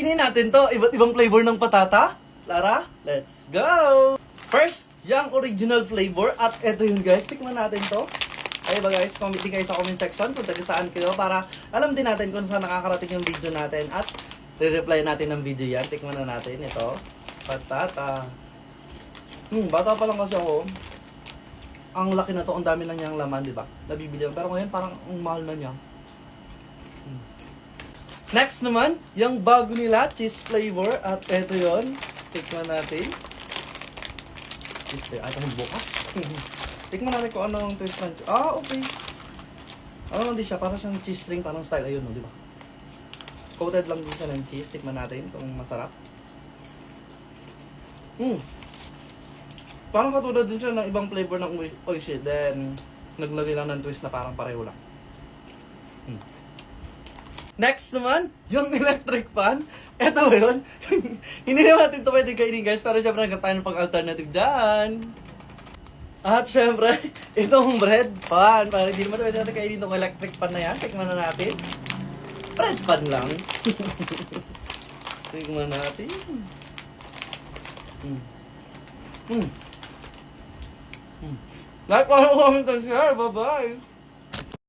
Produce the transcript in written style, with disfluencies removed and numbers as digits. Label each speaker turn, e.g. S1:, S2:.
S1: Kainin natin to, iba't ibang flavor ng patata. Lara, let's go! First, yung original flavor. At eto yun guys, tikman natin to. Ay ba guys, comment din kayo sa comment section kung taga saan kayo para alam din natin kung saan nakakarating yung video natin. At re-reply natin ng video yan. Tikman na natin ito. Patata. Bata pa lang kasi ako. Ang laki na to, ang dami na niyang laman, di ba? Nabibili lang. Pero ngayon parang ang mahal na niya. Next naman, yung bago nila, cheese flavor. At eto yon, tikman natin. Cheese flavor. Ay, itong bukas. Tikman natin kung anong twist ng cheese. Ah, okay. Ano lang din siya, parang siyang cheese string, parang style. Ayun, no, di ba? Coated lang din siya ng cheese. Tikman natin kung masarap. Parang katulad din siya ng ibang flavor ng oishi. Then, naglagay lang ng twist na parang pareho lang. Next naman, yung electric fan. Eto yun. Hindi naman natin ito pwede kainin guys. Pero syempre nagkatayo ng pang-alternative dyan. At syempre, itong bread pan. Para hindi naman pwede natin kainin itong electric fan na yan. Tikman na natin. Bread pan lang. Tikman natin. Like, follow, comment, and share. Bye-bye.